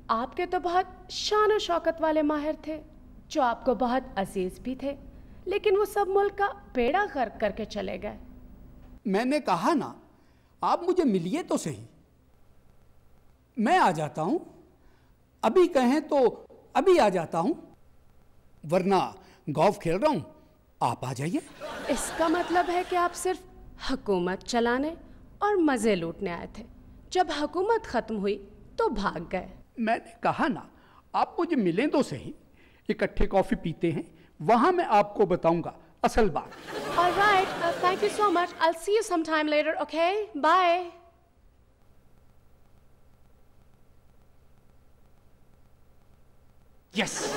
आपके तो बहुत शान और शौकत वाले माहिर थे जो आपको बहुत अजीज भी थे, लेकिन वो सब मुल्क का बेड़ा गर्क करके चले गए। मैंने कहा ना, आप मुझे मिलिए तो सही, मैं आ जाता हूं। अभी कहें तो अभी आ जाता हूं, वरना गोल्फ खेल रहा हूं, आप आ जाइए। इसका मतलब है कि आप सिर्फ हुकूमत चलाने और मजे लूटने आए थे, जब हुकूमत खत्म हुई तो भाग गए। मैंने कहा ना, आप मुझे मिलें तो सही, इकट्ठे कॉफी पीते हैं, वहां मैं आपको बताऊंगा असल बात। Alright, thank you so much. I'll see you sometime later, okay? Bye. Yes.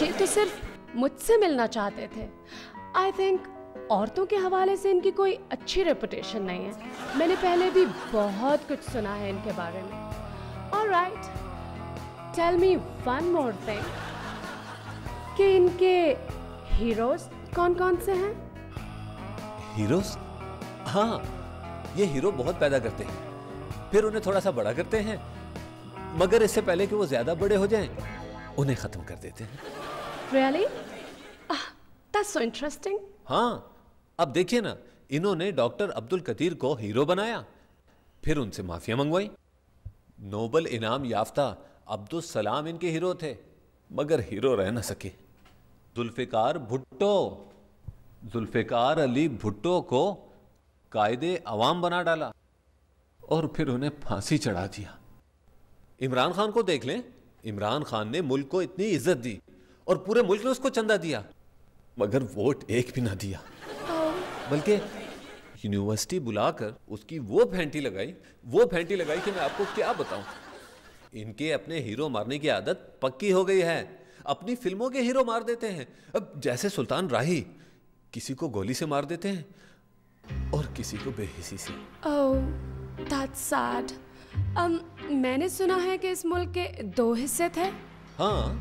ये तो सिर्फ मुझसे मिलना चाहते थे। I think औरतों के हवाले से इनकी कोई अच्छी रेपुटेशन नहीं है। मैंने पहले भी बहुत कुछ सुना है इनके बारे में। Alright, tell me one more thing. कि इनके हीरोज कौन-कौन से हैं? हीरोज? हाँ, ये हीरो बहुत पैदा करते हैं, फिर उन्हें थोड़ा सा बड़ा करते हैं, मगर इससे पहले कि वो ज्यादा बड़े हो जाएं, उन्हें खत्म कर देते हैं। Really? That's so interesting. हाँ, अब देखिए ना, इन्होंने डॉक्टर अब्दुल कदीर को हीरो बनाया, फिर उनसे माफिया मंगवाई। नोबल इनाम याफ्ता अब्दुल सलाम इनके हीरो थे, मगर हीरो रह न सके। जुल्फिकार अली भुट्टो को कायदे अवाम बना डाला और फिर उन्हें फांसी चढ़ा दिया। इमरान खान को देख लें, इमरान खान ने मुल्क को इतनी इज्जत दी और पूरे मुल्क ने उसको चंदा दिया, मगर वोट एक भी ना दिया, बल्कि यूनिवर्सिटी बुलाकर उसकी वो फेंटी लगाई कि मैं आपको क्या बताऊं। इनके अपने हीरो मारने की आदत पक्की हो गई है, अपनी फिल्मों के हीरो मार देते हैं। अब जैसे सुल्तान राही, किसी को गोली से मार देते हैं और किसी को बेहिसी से। Oh, that's sad. मैंने सुना है कि इस मुल्क के 2 हिस्से थे। हाँ,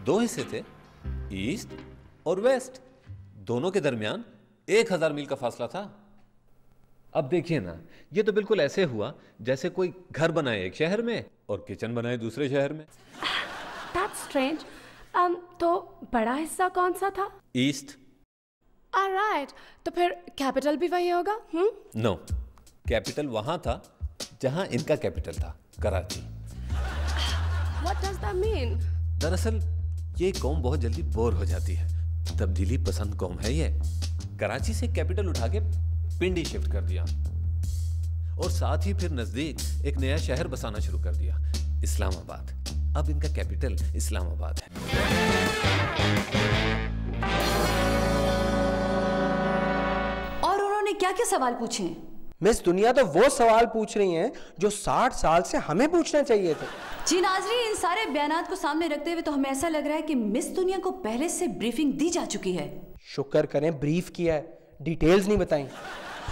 2 हिस्से थे, ईस्ट और वेस्ट। दोनों के दरमियान 1000 मील का फासला था। अब देखिए ना, ये तो बिल्कुल ऐसे हुआ जैसे कोई घर बनाए एक शहर में और किचन बनाए दूसरे शहर में। That's strange. तो बड़ा हिस्सा कौन सा था? ईस्ट। Alright, तो फिर कैपिटल भी वही होगा? नो, कैपिटल वहां था जहां इनका कैपिटल था, Karachi. What does that mean? दरअसल ये कौम बहुत जल्दी बोर हो जाती है, तब्दीली पसंद कौम है ये। कराची से कैपिटल उठा के पिंडी शिफ्ट कर दिया और साथ ही फिर नजदीक एक नया शहर बसाना शुरू कर दिया, इस्लामाबाद। अब इनका कैपिटल इस्लामाबाद है। और उन्होंने क्या क्या सवाल पूछे हैं? मिस दुनिया तो वो सवाल पूछ रही हैं जो 60 साल से हमें पूछने चाहिए थे। जी नाज़रीन, इन सारे बयानात को सामने रखते हुए तो हमें ऐसा लग रहा है कि मिस दुनिया को पहले से ब्रीफिंग दी जा चुकी है। शुक्र करें ब्रीफ किया है, डिटेल्स नहीं बताई।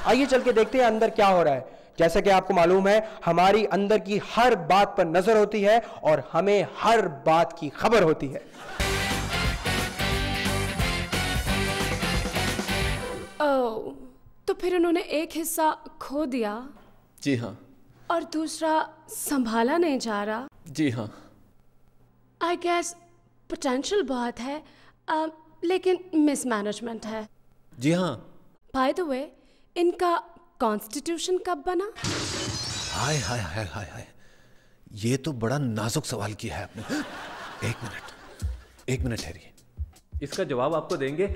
आइए चल के देखते हैं अंदर क्या हो रहा है। जैसा कि आपको मालूम है, हमारी अंदर की हर बात पर नजर होती है और हमें हर बात की खबर होती है। ओह, तो फिर उन्होंने एक हिस्सा खो दिया। जी हाँ। और दूसरा संभाला नहीं जा रहा। जी हाँ। आई गेस पोटेंशियल बहुत है, लेकिन मिसमैनेजमेंट है। जी हाँ। बाय द वे, इनका कॉन्स्टिट्यूशन कब बना? हाय हाय हाय हाय हाय, ये तो बड़ा नाजुक सवाल किया है आपने। एक मिनट ठहरिए, इसका जवाब आपको देंगे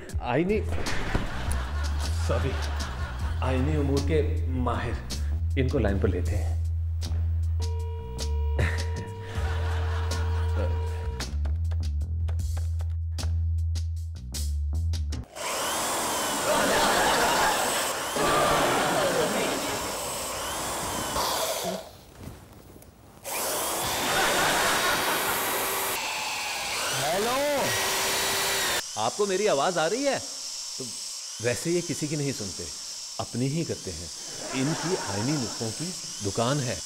आईनी उमूर के माहिर। इनको लाइन पर लेते हैं। आपको मेरी आवाज आ रही है? तो वैसे ये किसी की नहीं सुनते, अपनी ही करते हैं। इनकी आईनी नुस्खों की दुकान है।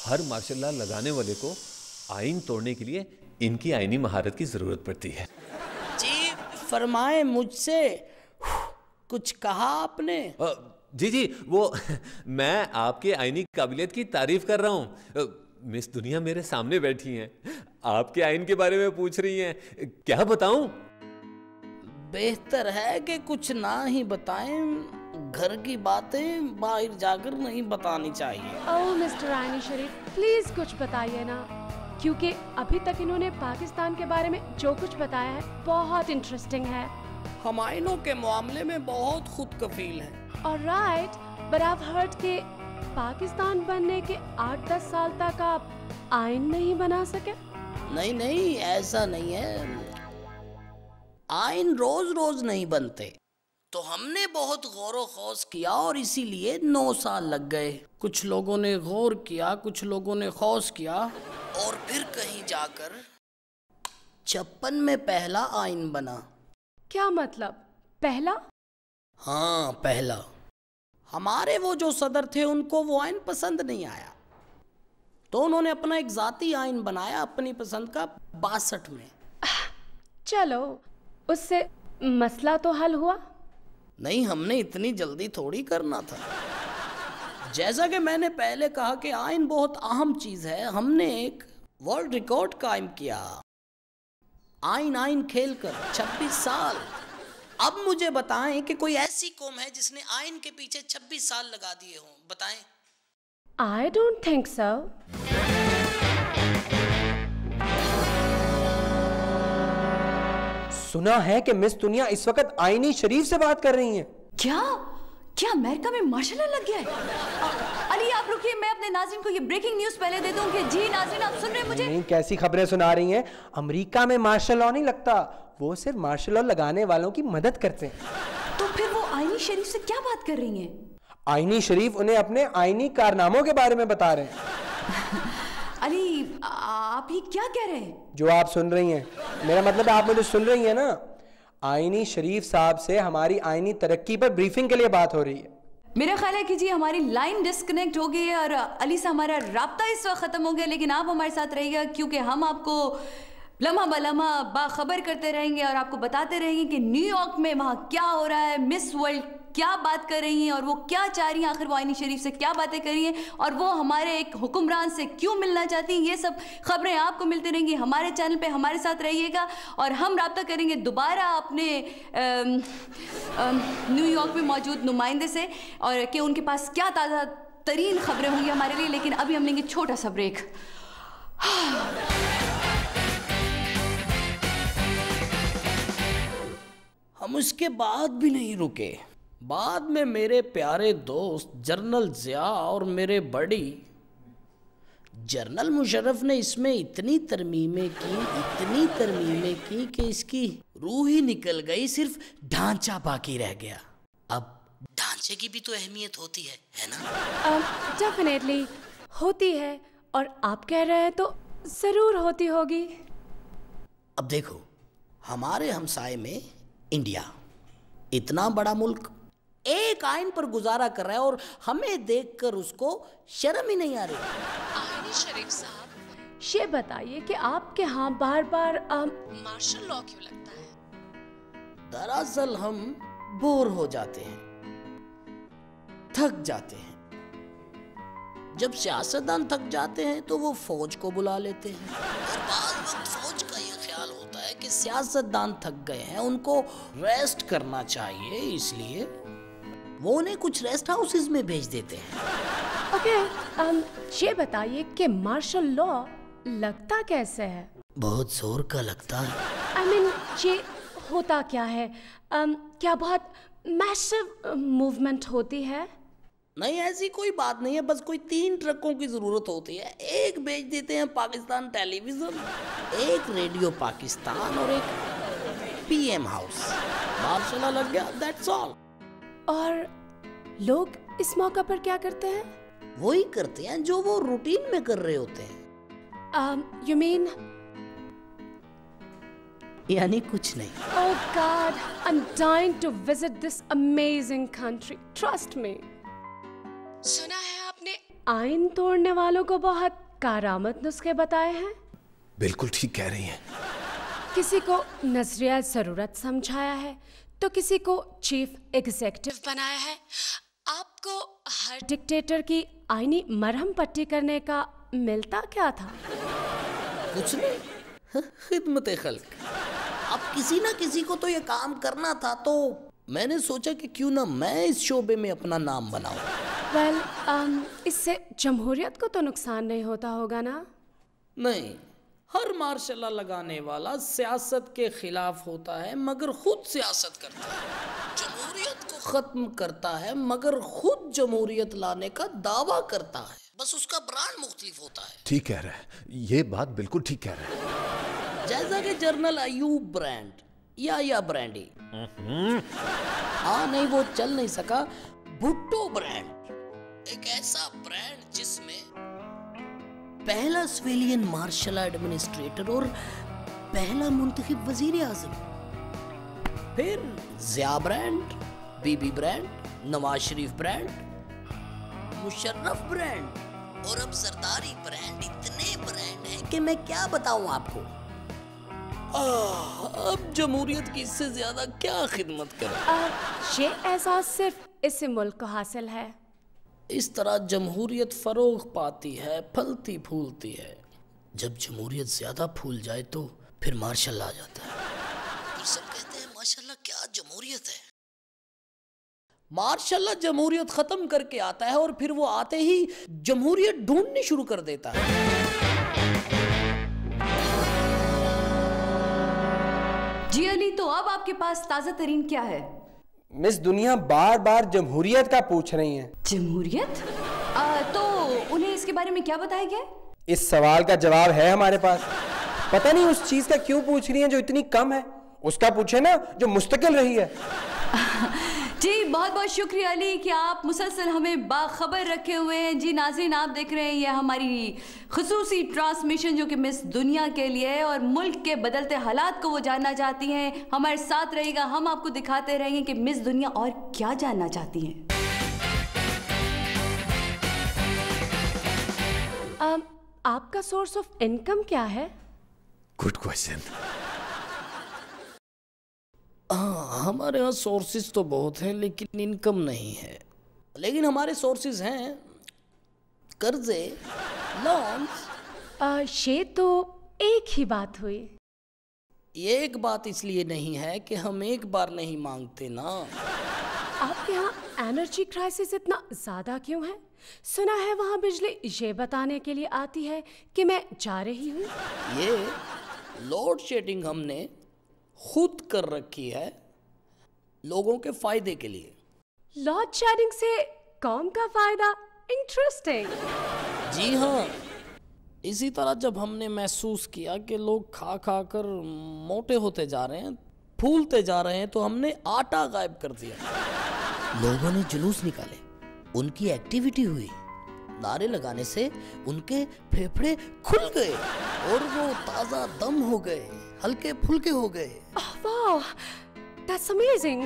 हर माशाल्लाह लगाने वाले को आईन तोड़ने के लिए इनकी आईनी महारत की जरूरत पड़ती है। जी फरमाए, मुझसे कुछ कहा आपने? जी जी, वो मैं आपकी आईनी काबिलियत की तारीफ कर रहा हूँ। मिस दुनिया मेरे सामने बैठी हैं, आपके आइन के बारे में पूछ रही हैं, क्या बताऊं? बेहतर है कि कुछ ना ही बताएं। घर की बातें बाहर जाकर नहीं बतानी चाहिए। ओह मिस्टर आइनी शरीफ, प्लीज कुछ बताइए ना, क्योंकि अभी तक इन्होंने पाकिस्तान के बारे में जो कुछ बताया है बहुत इंटरेस्टिंग है। हम आइनों के मामले में बहुत खुद कफील हैं। Alright, but I have heard कि पाकिस्तान बनने के 8-10 साल तक आप आइन नहीं बना सके। नहीं नहीं, ऐसा नहीं है। आइन रोज रोज नहीं बनते, तो हमने बहुत गौर व खौज किया और इसीलिए 9 साल लग गए। कुछ लोगों ने गौर किया, कुछ लोगों ने खौज किया, और फिर कहीं जाकर 56 में पहला आइन बना। क्या मतलब, पहला? हाँ, पहला। हमारे वो जो सदर थे उनको वो आइन पसंद नहीं आया, तो उन्होंने अपना एक जाती आइन बनाया अपनी पसंद का 62 में। चलो, उससे मसला तो हल हुआ। नहीं, हमने इतनी जल्दी थोड़ी करना था। जैसा कि मैंने पहले कहा कि आइन बहुत अहम चीज है, हमने एक वर्ल्ड रिकॉर्ड कायम किया। आइन खेलकर 26 साल। अब मुझे बताएं कि कोई ऐसी कौम है जिसने आइन के पीछे 26 साल लगा दिए हों, बताएं। I don't think so. सुना है कि मिस दुनिया इस वक्त आईनी शरीफ से बात कर रही हैं। क्या क्या अमेरिका में मार्शल लॉ लग गया है? अली आप रुकिए, मैं अपने नाज़रीन को ये ब्रेकिंग न्यूज़ पहले दे दूं कि जी नाज़रीन आप सुन रहे हैं मुझे? नहीं, कैसी खबरें सुना रही हैं? अमेरिका में मार्शल लॉ नहीं लगता, वो सिर्फ मार्शल लॉ लगाने वालों की मदद करते हैं। तो फिर वो आईनी शरीफ से क्या बात कर रही हैं? आईनी शरीफ उन्हें अपने आईनी कारनामों के बारे में बता रहे हैं। अली आप ये क्या कह रहे हैं? जो आप सुन रही हैं, मेरा मतलब आप मुझे सुन रही हैं ना। आईनी शरीफ साहब से हमारी आईनी तरक्की पर ब्रीफिंग के लिए बात हो रही है। मेरा ख्याल है कि जी हमारी लाइन डिस्कनेक्ट हो गई है और अली से हमारा राब्ता इस वक्त खत्म हो गया, लेकिन आप हमारे साथ रहिएगा क्योंकि हम आपको लम्हा बलम्हा बाखबर करते रहेंगे और आपको बताते रहेंगे कि न्यूयॉर्क में वहाँ क्या हो रहा है, मिस वर्ल्ड क्या बात कर रही हैं और वो क्या चाह रही हैं, आखिर वो आईनी शरीफ से क्या बातें कर रही हैं और वो हमारे एक हुक्मरान से क्यों मिलना चाहती हैं। ये सब खबरें आपको मिलती रहेंगी हमारे चैनल पे, हमारे साथ रहिएगा और हम राब्ता करेंगे दोबारा अपने न्यूयॉर्क में मौजूद नुमाइंदे से और कि उनके पास क्या ताज़ा तरीन खबरें होंगी हमारे लिए। लेकिन अभी हम लेंगे छोटा सा ब्रेक। हम उसके बाद भी नहीं रुके। बाद में मेरे प्यारे दोस्त जनरल ज़िया और मेरे बड़ी जनरल मुशर्रफ ने इसमें इतनी तरमीमें की कि इसकी रूह ही निकल गई, सिर्फ ढांचा बाकी रह गया। अब ढांचे की भी तो अहमियत होती है ना? डेफिनेटली होती है और आप कह रहे हैं तो ज़रूर होती होगी। अब देखो, हमारे हमसाए में इंडिया, इतना बड़ा मुल्क एक आइन पर गुजारा कर रहा है और हमें देखकर उसको शर्म ही नहीं आ रही। आईनी शरीफ साहब, ये बताइए कि आपके यहाँ बार बार मार्शल लॉ क्यों लगता है? दरअसल हम बोर हो जाते हैं, थक जाते हैं। जब सियासतदान थक जाते हैं तो वो फौज को बुला लेते हैं और बाद वक्त फौज का ये ख्याल होता है कि सियासतदान थक गए हैं, उनको रेस्ट करना चाहिए, इसलिए वो उन्हें कुछ रेस्ट हाउसेस में भेज देते हैं। ओके, ये बताइए कि मार्शल लॉ लगता कैसे है? बहुत जोर का लगता है। आई मीन ये होता क्या है? क्या बहुत मैसिव मूवमेंट होती है? नहीं, ऐसी कोई बात नहीं है, बस कोई 3 ट्रकों की जरूरत होती है। एक भेज देते हैं पाकिस्तान टेलीविजन, एक रेडियो पाकिस्तान और एक पीएम हाउस। मार्शल लॉ लग गया, दैट्स ऑल। और लोग इस मौका पर क्या करते हैं? वही करते हैं जो वो रूटीन में कर रहे होते हैं। You mean? यानी कुछ नहीं। Oh God, I'm dying to visit this amazing country. Trust me. सुना है आपने आइन तोड़ने वालों को बहुत कारामत नुस्खे बताए हैं? बिल्कुल ठीक कह रही हैं। किसी को नजरिया जरूरत समझाया है तो किसी को चीफ एग्जीक्यूटिव बनाया है। आपको हर डिक्टेटर की आईनी मरहम पट्टी करने का मिलता क्या था? कुछ नहीं, खिदमत खल्क। अब किसी ना किसी को तो ये काम करना था, तो मैंने सोचा कि क्यों ना मैं इस शोबे में अपना नाम बनाऊं। वेल, इससे जमहूरियत को तो नुकसान नहीं होता होगा ना? नहीं, हर मार्शल लगाने वाला सियासत के खिलाफ होता है मगर खुद सियासत करता है। जमहूरियत को खत्म करता है मगर खुद जमहूरियत लाने का दावा करता है, बस उसका ब्रांड मुख्तलिफ होता है। ठीक कह रहा है, ये बात बिल्कुल ठीक कह रहा है। जैसा कि जनरल अयूब ब्रांड या ब्रांडी, हाँ नहीं वो चल नहीं सका। भुट्टो ब्रांड एक ऐसा ब्रांड जिसमें पहला सिविलियन मार्शल एडमिनिस्ट्रेटर और पहला मुंतखब वजीर आजम, फिर जिया ब्रांड, बीबी brand, Nawaz Sharif brand, Musharraf brand और अब सरदारी ब्रांड। इतने ब्रांड हैं कि मैं क्या बताऊं आपको। अब जमहूरियत की इससे ज्यादा क्या खिदमत करें। ये एहसास सिर्फ इस मुल्क को हासिल है। इस तरह जमहूरियत फरोग पाती है, फलती फूलती है। जब जमहूरियत ज्यादा फूल जाए तो फिर मार्शल आ जाता है। फिर सब कहते हैं माशाल्लाह क्या जमहूरियत है। मार्शल जमहूरियत खत्म करके आता है और फिर वो आते ही जमहूरियत ढूंढनी शुरू कर देता है। जी अली, तो अब आपके पास ताजा तरीन क्या है? मिस दुनिया बार बार जमहूरियत का पूछ रही हैं। जमहूरियत? तो उन्हें इसके बारे में क्या बताया गया? इस सवाल का जवाब है हमारे पास। पता नहीं उस चीज का क्यों पूछ रही हैं जो इतनी कम है, उसका पूछे ना जो मुस्तकिल रही है। जी बहुत बहुत शुक्रिया अली कि आप मुसलसल हमें बाखबर रखे हुए हैं। जी नाज़रीन, आप देख रहे हैं ये हमारी खुसूसी ट्रांसमिशन जो कि मिस दुनिया के लिए है और मुल्क के बदलते हालात को वो जानना चाहती हैं। हमारे साथ रहिएगा, हम आपको दिखाते रहेंगे कि मिस दुनिया और क्या जानना चाहती हैं। आपका सोर्स ऑफ इनकम क्या है? Good question. हाँ, हमारे यहाँ सोर्सेज तो बहुत हैं लेकिन इनकम नहीं है। लेकिन हमारे सोर्सेज हैं कर्जे, लोन्स। ये तो एक ही बात हुई। ये एक बात इसलिए नहीं है कि हम एक बार नहीं मांगते ना। आपके यहाँ एनर्जी क्राइसिस इतना ज़्यादा क्यों है? सुना है वहाँ बिजली ये बताने के लिए आती है कि मैं जा रही हूँ। ये लोड शेडिंग हमने खुद कर रखी है लोगों के फायदे के लिए। लोड शेडिंग से कौन का फायदा? इंटरेस्टिंग। जी हाँ, इसी तरह जब हमने महसूस किया कि लोग खा खा कर मोटे होते जा रहे हैं, फूलते जा रहे हैं, तो हमने आटा गायब कर दिया। लोगों ने जुलूस निकाले, उनकी एक्टिविटी हुई, नारे लगाने से उनके फेफड़े खुल गए और वो ताजा दम हो गए, हल्के फुल्के हो गए। वाह, दैट्स अमेजिंग।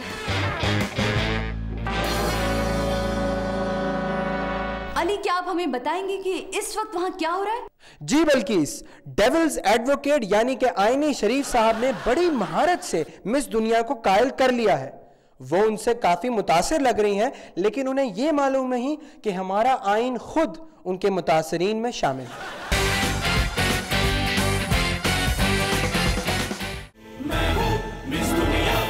अली, क्या आप हमें बताएंगे कि इस वक्त वहां क्या हो रहा है? जी बल्किस, डेविल्स एडवोकेट यानी कि आईनी शरीफ साहब ने बड़ी महारत से मिस दुनिया को कायल कर लिया है। वो उनसे काफी मुतासिर लग रही हैं, लेकिन उन्हें यह मालूम नहीं कि हमारा आइन खुद उनके मुतासरीन में शामिल है।